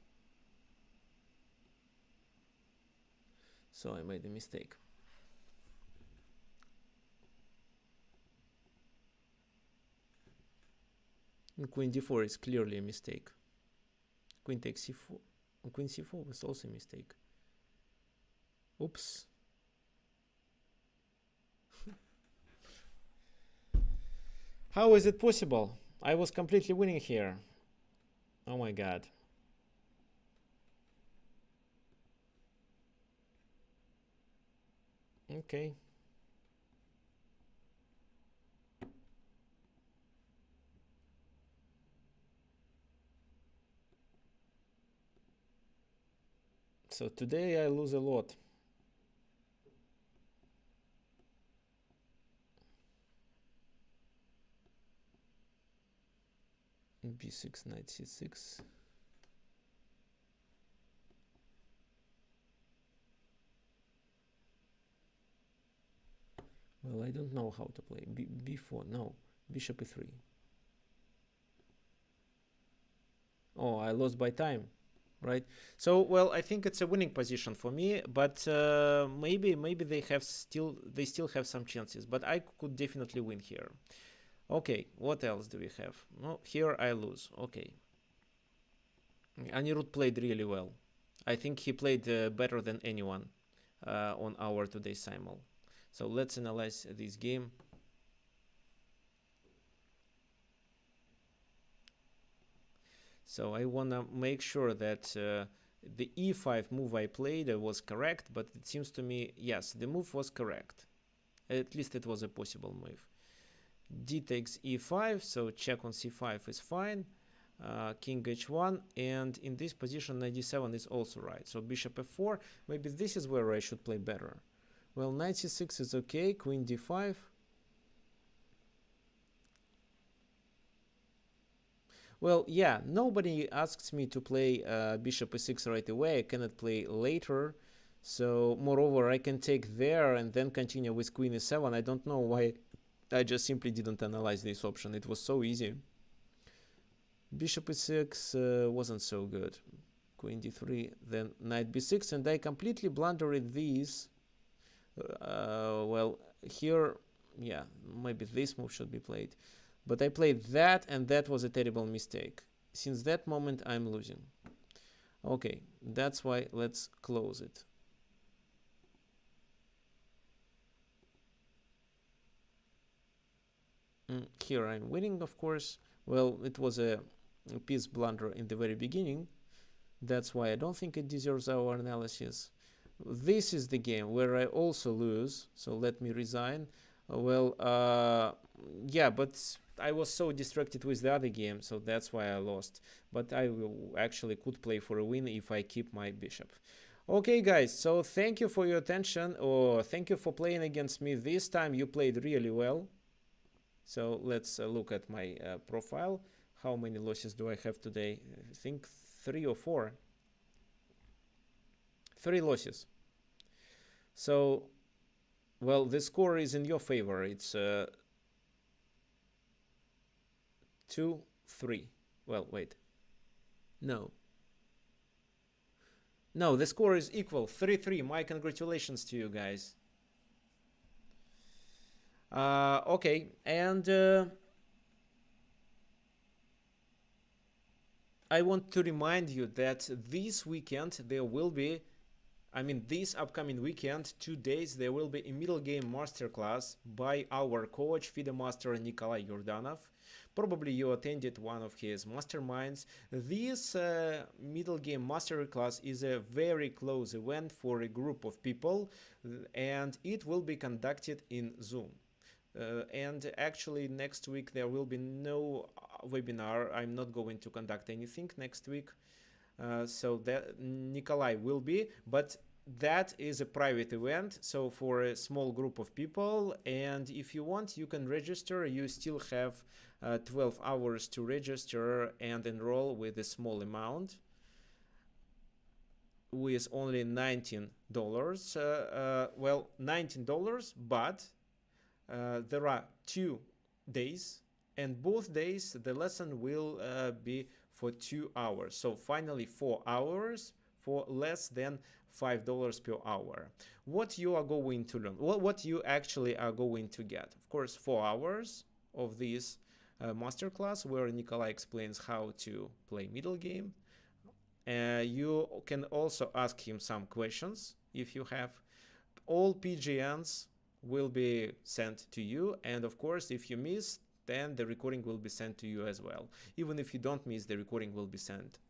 So I made a mistake. And Queen d4 is clearly a mistake. Queen takes c4. And Queen c4 was also a mistake. Oops. How is it possible? I was completely winning here. Oh my god. Okay. So today I lose a lot. b6, knight c6. Well, I don't know how to play. b4, no. Bishop e3. Oh, I lost by time, right? So, well, I think it's a winning position for me, but maybe they still have some chances, but I could definitely win here. Okay, what else do we have? No, here I lose. Okay. Anirudh played really well. I think he played better than anyone on our today's simul. So let's analyze this game. So I want to make sure that the e5 move I played was correct, but it seems to me, yes, the move was correct. At least it was a possible move. D takes e5, so check on c5 is fine. King h1, and in this position knight d7 is also right. So bishop f4, maybe this is where I should play better. Well, knight c6 is okay, queen d5. Well, yeah, nobody asks me to play bishop e6 right away. I cannot play later. So, moreover, I can take there and then continue with queen e7. I don't know why I just simply didn't analyze this option. It was so easy. Bishop e6 wasn't so good. Queen d3, then knight b6, and I completely blundered these. Well, here, yeah, maybe this move should be played. But I played that, and that was a terrible mistake. Since that moment, I'm losing. Okay, that's why let's close it. Here I'm winning, of course. Well, it was a piece blunder in the very beginning. That's why I don't think it deserves our analysis. This is the game where I also lose, so let me resign. Yeah, but I was so distracted with the other game, so that's why I lost. But I actually could play for a win if I keep my bishop. Okay, guys, so thank you for your attention, or thank you for playing against me. This time you played really well. So let's look at my profile. How many losses do I have today? I think 3 or 4. 3 losses. So, well, the score is in your favor. It's 2-3. Well, wait. No. No, the score is equal. 3-3. My congratulations to you guys. Okay, and I want to remind you that this weekend there will be, this upcoming weekend, 2 days, there will be a middle game masterclass by our coach, FIDE master Nikolai Yordanov. Probably you attended one of his masterminds. This middle game masterclass is a very close event for a group of people, and it will be conducted in Zoom. And actually next week there will be no webinar. I'm not going to conduct anything next week. So that Nikolai will be, but that is a private event, so for a small group of people. And if you want, you can register. You still have 12 hours to register and enroll with a small amount, with only $19. Well, $19, but there are 2 days, and both days the lesson will be for 2 hours. So finally 4 hours for less than $5 per hour. What you are going to learn, what you actually are going to get. Of course, 4 hours of this masterclass where Nikolai explains how to play middle game. You can also ask him some questions if you have. All PGNs will be sent to you, and of course if you miss, then the recording will be sent to you as well. Even if you don't miss, the recording will be sent.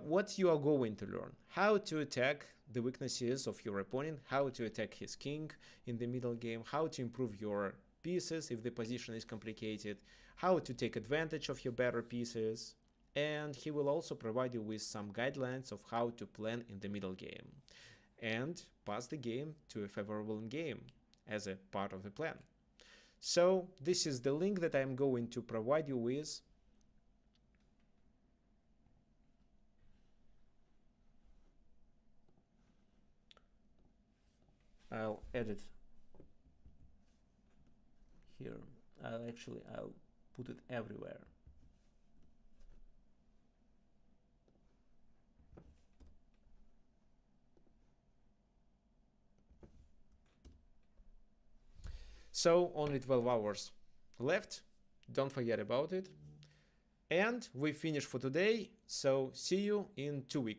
What you are going to learn: how to attack the weaknesses of your opponent, how to attack his king in the middle game, how to improve your pieces if the position is complicated, how to take advantage of your better pieces, and he will also provide you with some guidelines of how to plan in the middle game and pass the game to a favorable game as a part of the plan. So this is the link that I'm going to provide you with. I'll edit here. I'll put it everywhere. So only 12 hours left. Don't forget about it. And we finished for today. So see you in 2 weeks.